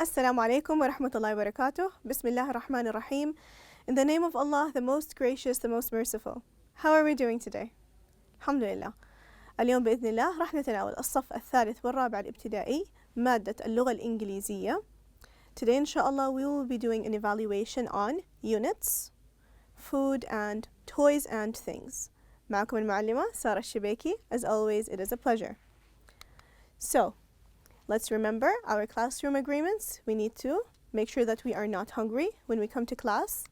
Assalamu alaikum wa rahmatullahi wa barakatuh. Bismillah ar-Rahman ar-Rahim. In the name of Allah, the most gracious, the most merciful. How are we doing today? Alhamdulillah. اليوم بإذن الله راح نتناول الصف الثالث والرابع الابتدائي مادة اللغة الإنجليزية. Today inshallah we will be doing an evaluation on units, food and toys and things. معكم المعلمة سارة الشبيكي. As always, it is a pleasure. So, let's remember our classroom agreements. We need to make sure that we are not hungry when we come to class.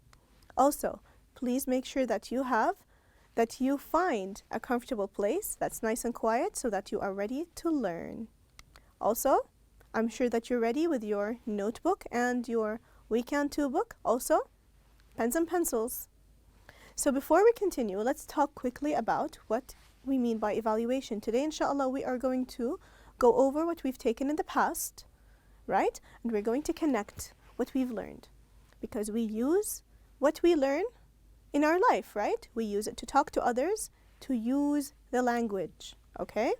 Also, please make sure that you find a comfortable place that's nice and quiet so that you are ready to learn. Also, I'm sure that you're ready with your notebook and your weekend 2 book. Also, pens and pencils. So before we continue, let's talk quickly about what we mean by evaluation. Today, inshallah, we are going to go over what we've taken in the past, right? And we're going to connect what we've learned, because we use what we learn in our life, right? We use it to talk to others, to use the language, okay?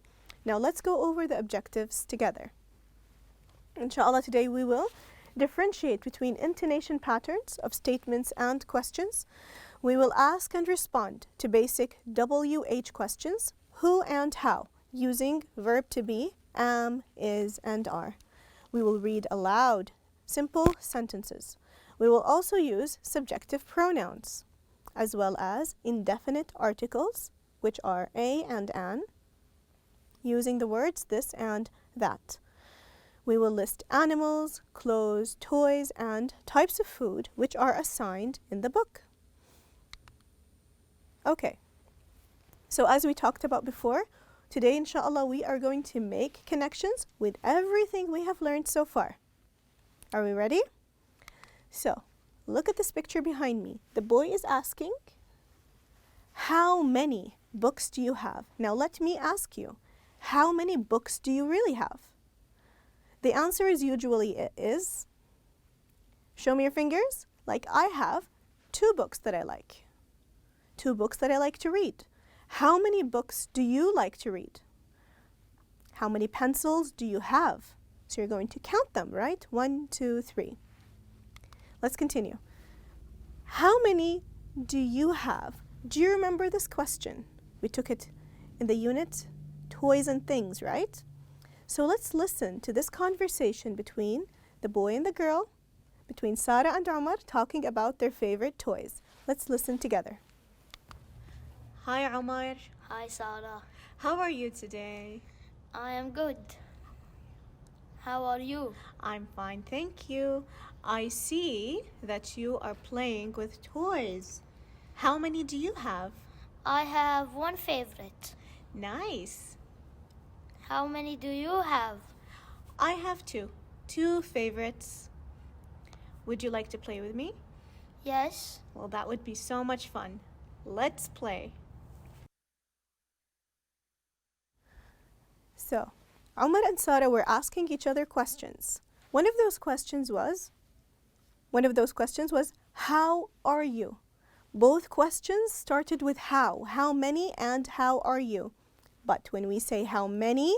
Now let's go over the objectives together. Inshallah, today we will differentiate between intonation patterns of statements and questions. We will ask and respond to basic WH questions, who and how, using verb to be, am, is, and are. We will read aloud simple sentences. We will also use subjective pronouns, as well as indefinite articles, which are a and an, using the words this and that. We will list animals, clothes, toys, and types of food which are assigned in the book. Okay, so as we talked about before, today inshallah we are going to make connections with everything we have learned so far. Are we ready? So, look at this picture behind me. The boy is asking, how many books do you have? Now let me ask you, how many books do you really have? The answer is usually is, show me your fingers, like I have 2 books that I like. 2 books that I like to read. How many books do you like to read? How many pencils do you have? So you're going to count them, right? 1, 2, 3. Let's continue. How many do you have? Do you remember this question? We took it in the unit Toys and Things, right? So let's listen to this conversation between the boy and the girl, between Sarah and Omar, talking about their favorite toys. Let's listen together. Hi, Omar. Hi, Sarah. How are you today? I am good. How are you? I'm fine, thank you. I see that you are playing with toys. How many do you have? I have 1 favorite. Nice. How many do you have? I have 2 favorites. Would you like to play with me? Yes. Well, that would be so much fun. Let's play. So, Omar and Sarah were asking each other questions. One of those questions was, how are you? Both questions started with how many and how are you? But when we say how many,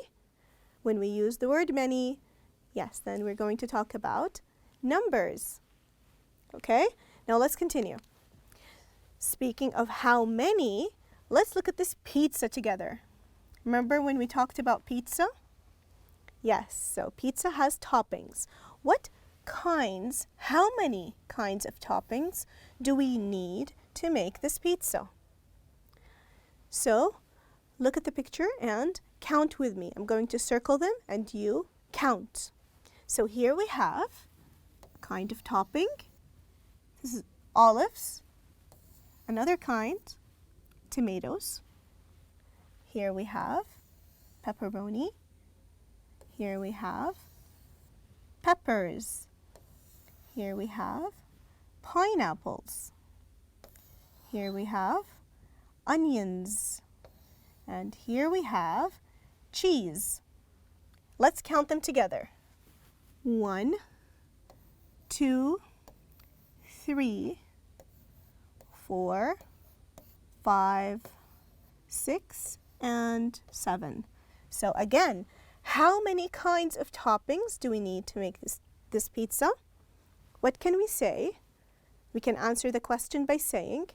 when we use the word many, yes, then we're going to talk about numbers. Okay? Now let's continue. Speaking of how many, let's look at this pizza together. Remember when we talked about pizza? Yes, so pizza has toppings. How many kinds of toppings do we need to make this pizza? So, look at the picture and count with me. I'm going to circle them and you count. So here we have a kind of topping. This is olives. Another kind, tomatoes. Here we have pepperoni. Here we have peppers. Here we have pineapples. Here we have onions. And here we have cheese. Let's count them together. 1, 2, 3, 4, 5, 6, and 7. So again, how many kinds of toppings do we need to make this pizza? What can we say? We can answer the question by saying,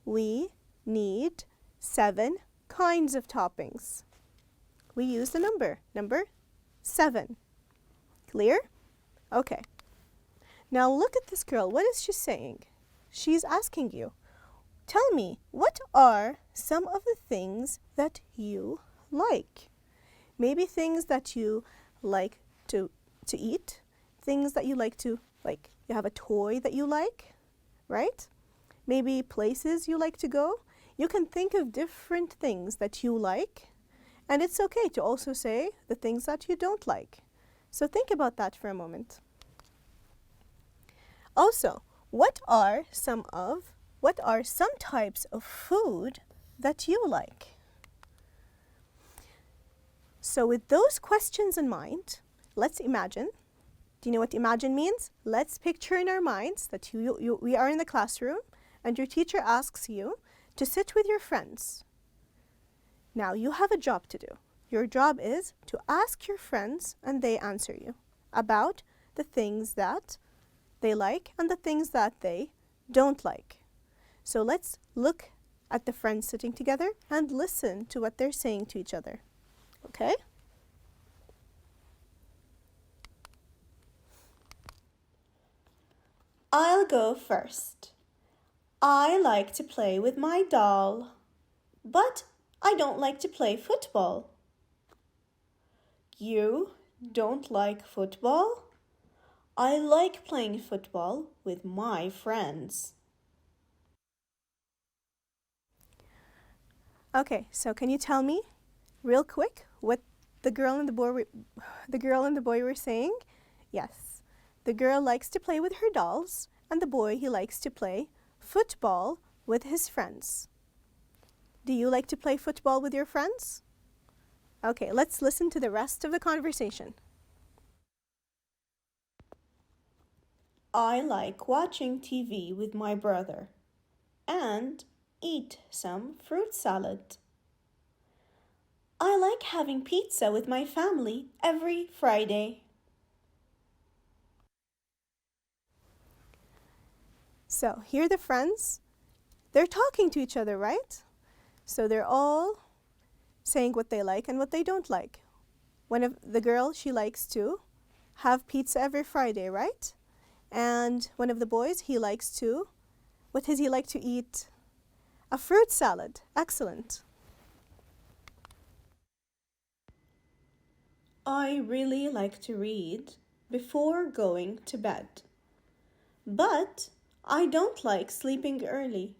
we need 7 kinds of toppings. We use the number 7. Clear? Okay. Now look at this girl. What is she saying? She's asking you, tell me, what are some of the things that you like? Maybe things that you like to eat, things that you like to, like, you have a toy that you like, right? Maybe places you like to go. You can think of different things that you like, and it's okay to also say the things that you don't like. So think about that for a moment. Also, what are some types of food that you like? So with those questions in mind, let's imagine. Do you know what imagine means? Let's picture in our minds that we are in the classroom and your teacher asks you to sit with your friends. Now you have a job to do. Your job is to ask your friends and they answer you about the things that they like and the things that they don't like. So let's look at the friends sitting together and listen to what they're saying to each other. Okay? I'll go first. I like to play with my doll, but I don't like to play football. You don't like football? I like playing football with my friends. Okay, so can you tell me real quick what the girl and the boy were saying? Yes, the girl likes to play with her dolls, and the boy, he likes to play football with his friends. Do you like to play football with your friends? Okay, let's listen to the rest of the conversation. I like watching TV with my brother and eat some fruit salad. I like having pizza with my family every Friday. So here the friends, they're talking to each other, right? So they're all saying what they like and what they don't like. One of the girl, she likes to have pizza every Friday, right? And one of the boys, he likes to, what does he like to eat? A fruit salad. Excellent. I really like to read before going to bed, but I don't like sleeping early.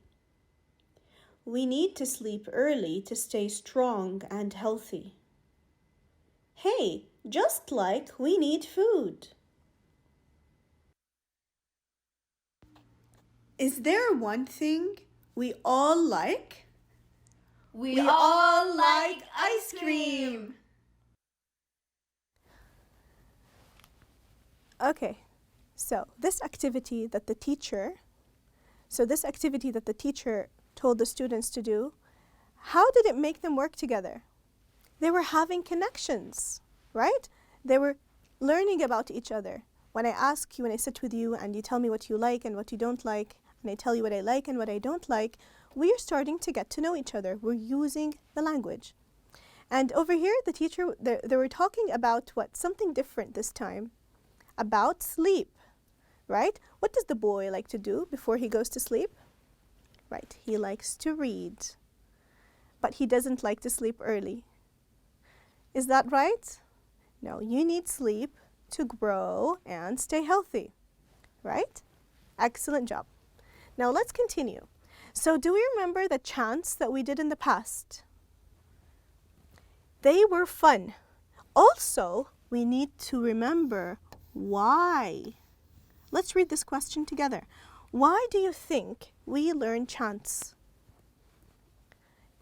We need to sleep early to stay strong and healthy. Hey, just like we need food. Is there one thing we all like? We all like ice cream. Okay, so this activity that the teacher told the students to do, how did it make them work together? They were having connections, right? They were learning about each other. When I sit with you and you tell me what you like and what you don't like, and I tell you what I like and what I don't like, we are starting to get to know each other. We're using the language. And over here, the teacher, they were talking about something different this time, about sleep, right? What does the boy like to do before he goes to sleep? Right, he likes to read, but he doesn't like to sleep early. Is that right? No, you need sleep to grow and stay healthy, right? Excellent job. Now let's continue. So do we remember the chants that we did in the past? They were fun. Also, we need to remember why. Let's read this question together. Why do you think we learn chants?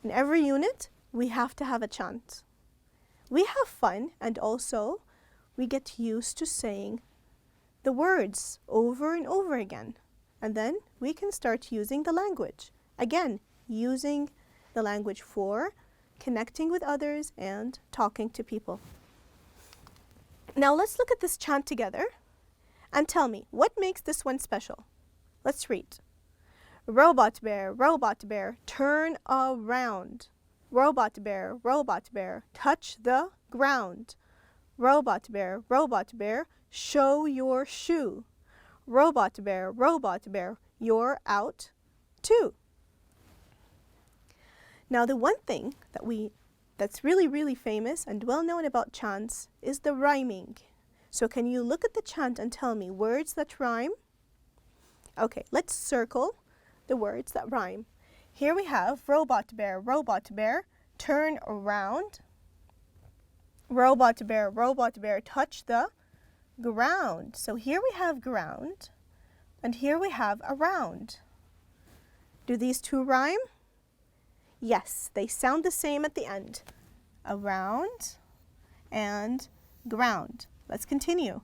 In every unit, we have to have a chant. We have fun, and also we get used to saying the words over and over again. And then we can start using the language. Again, using the language for connecting with others and talking to people. Now let's look at this chant together. and tell me, what makes this one special? Let's read. Robot bear, turn around. Robot bear, touch the ground. Robot bear, show your shoe. Robot bear, you're out too. Now the one thing that's really famous and well known about chants is the rhyming. So can you look at the chant and tell me words that rhyme? Okay, let's circle the words that rhyme. Here we have robot bear, turn around. Robot bear, touch the ground. So here we have ground, and here we have around. Do these two rhyme? Yes, they sound the same at the end. Around and ground. Let's continue.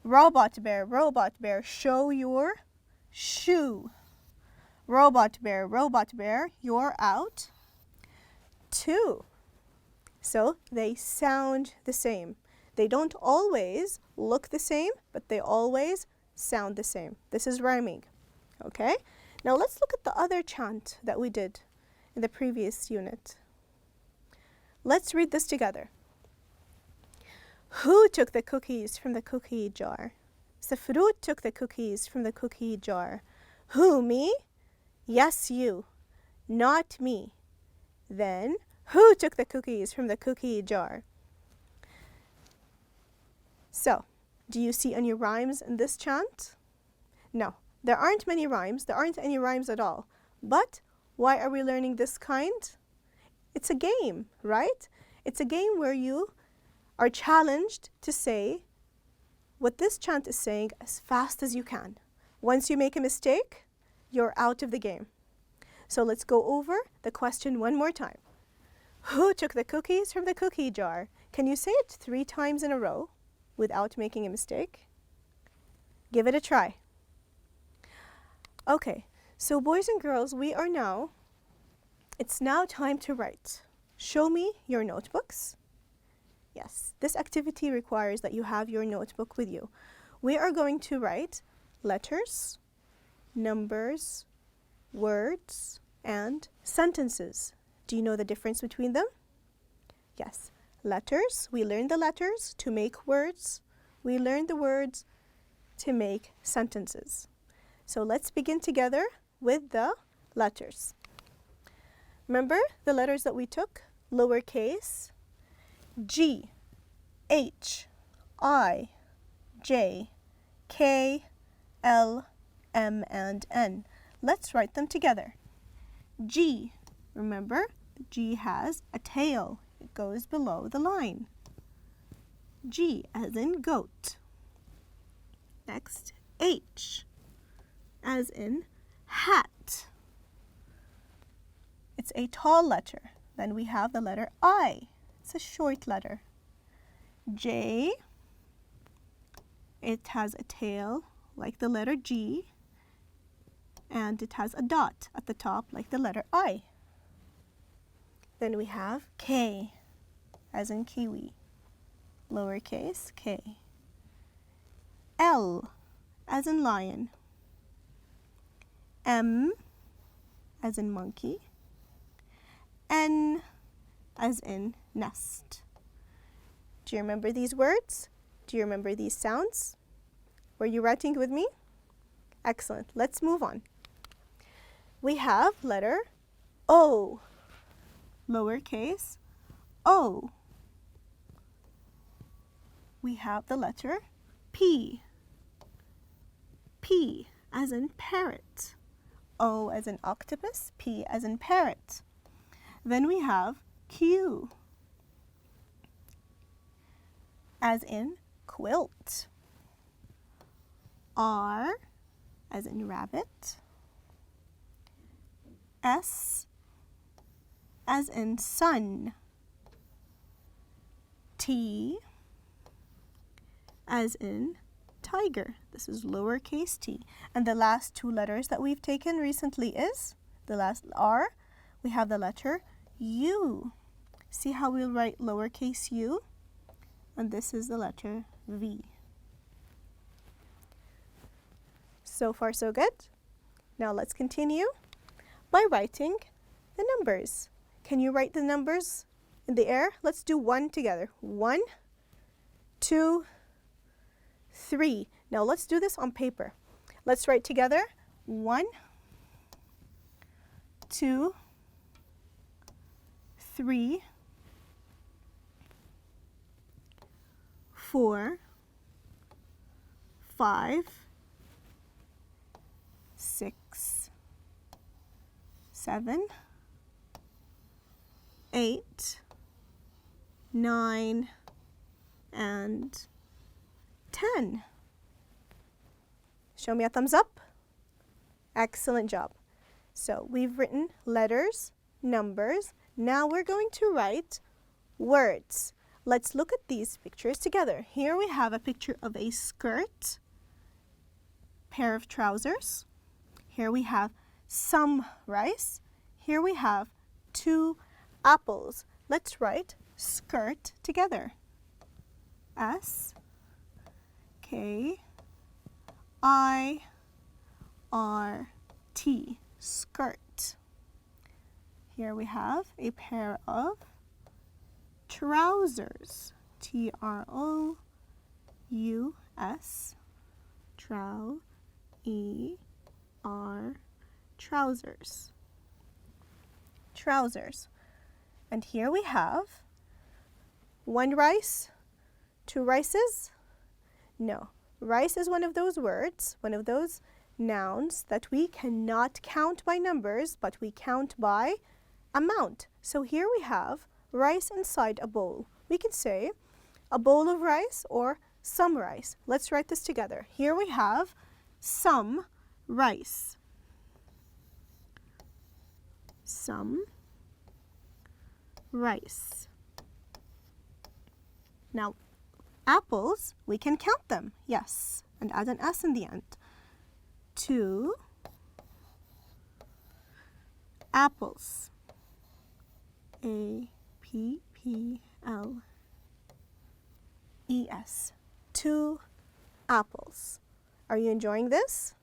Robot bear, show your shoe. Robot bear, you're out too. So they sound the same. They don't always look the same, but they always sound the same. This is rhyming. Okay? Now let's look at the other chant that we did in the previous unit. Let's read this together. Who took the cookies from the cookie jar? Safrut took the cookies from the cookie jar. Who, me? Yes, you. Not me. Then, who took the cookies from the cookie jar? So, do you see any rhymes in this chant? No, there aren't many rhymes. There aren't any rhymes at all. But why are we learning this kind? It's a game, right? It's a game where you are challenged to say what this chant is saying as fast as you can. Once you make a mistake, you're out of the game. So let's go over the question one more time. Who took the cookies from the cookie jar? Can you say it 3 times in a row without making a mistake? Give it a try. Okay, so boys and girls, it's now time to write. Show me your notebooks. Yes, this activity requires that you have your notebook with you. We are going to write letters, numbers, words, and sentences. Do you know the difference between them? Yes, letters, we learn the letters to make words. We learn the words to make sentences. So let's begin together with the letters. Remember the letters that we took? Lowercase, G, H, I, J, K, L, M, and N. Let's write them together. G, remember, G has a tail. It goes below the line. G as in goat. Next, H as in hat. It's a tall letter. Then we have the letter I. It's a short letter. J, it has a tail like the letter G, and it has a dot at the top like the letter I. Then we have K, as in kiwi, lowercase k. L, as in lion. M, as in monkey. N, as in nest. Do you remember these words? Do you remember these sounds? Were you writing with me? Excellent. Let's move on. We have letter O, lowercase o. We have the letter P. P as in parrot. O as in octopus, P as in parrot. Then we have Q as in quilt. R as in rabbit. S as in sun. T as in tiger. This is lowercase t. And the last 2 letters that we've taken recently is the last R. We have the letter U. See how we'll write lowercase u? And this is the letter V. So far, so good. Now let's continue by writing the numbers. Can you write the numbers in the air? Let's do 1 together. 1, 2, 3. Now let's do this on paper. Let's write together 1, 2, 3, 4, 5, 6, 7, 8, 9, and 10. Show me a thumbs up. Excellent job. So we've written letters, numbers. Now we're going to write words. Let's look at these pictures together. Here we have a picture of a skirt, pair of trousers. Here we have some rice. Here we have 2 apples. Let's write skirt together. S K I R T, skirt. Here we have a pair of trousers. Trous, trousers. Trousers. And here we have 1 rice, 2 rices. No, rice is one of those words, one of those nouns that we cannot count by numbers, but we count by amount. So here we have rice inside a bowl. We can say a bowl of rice or some rice. Let's write this together. Here we have some rice. Some rice. Now, apples, we can count them, yes, and add an S in the end. 2 apples. A-P-P-L-E-S. 2 apples. Are you enjoying this?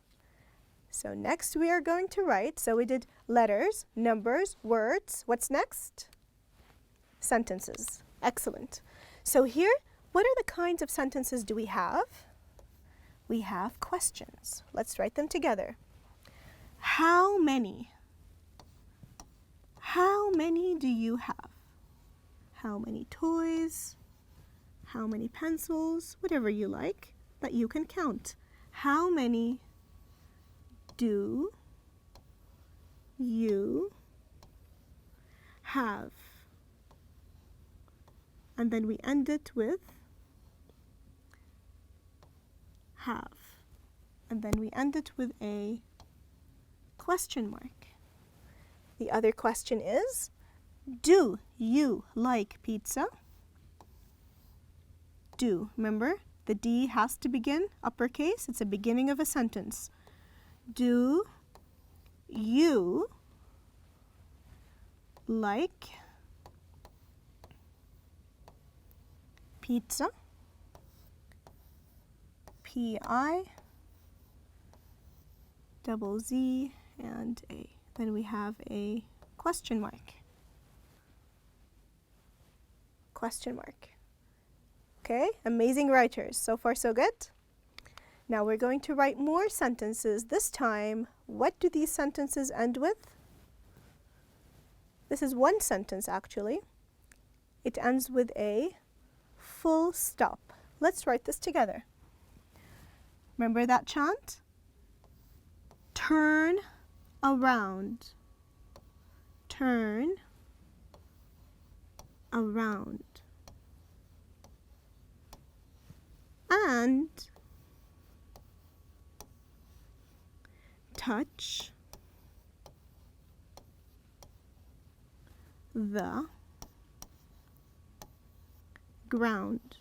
So next we are going to write, so we did letters, numbers, words. What's next? Sentences. Excellent. So here, what are the kinds of sentences do we have? We have questions. Let's write them together. How many? How many do you have? How many toys? How many pencils? Whatever you like that you can count. How many do you have? And then we end it with have. And then we end it with a question mark. The other question is, do you like pizza? Do. Remember, the D has to begin uppercase. It's a beginning of a sentence. Do you like pizza? P-I-Z-Z and A. Then we have a question mark. Question mark. Okay, amazing writers. So far, so good. Now we're going to write more sentences. This time, what do these sentences end with? This is one sentence, actually. It ends with a full stop. Let's write this together. Remember that chant? Turn around. Turn around. And touch the ground.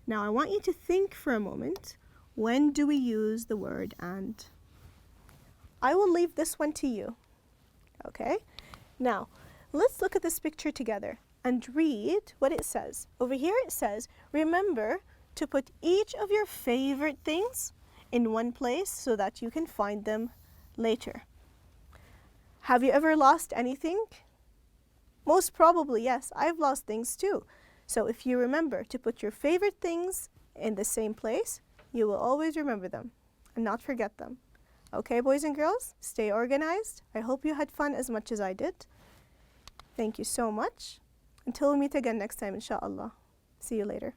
Now I want you to think for a moment, when do we use the word and? I will leave this one to you. Okay? Now, let's look at this picture together and read what it says. Over here it says, remember to put each of your favorite things in one place so that you can find them later. Have you ever lost anything? Most probably, yes. I've lost things too. So if you remember to put your favorite things in the same place, you will always remember them and not forget them. Okay, boys and girls, stay organized. I hope you had fun as much as I did. Thank you so much. Until we meet again next time, inshallah. See you later.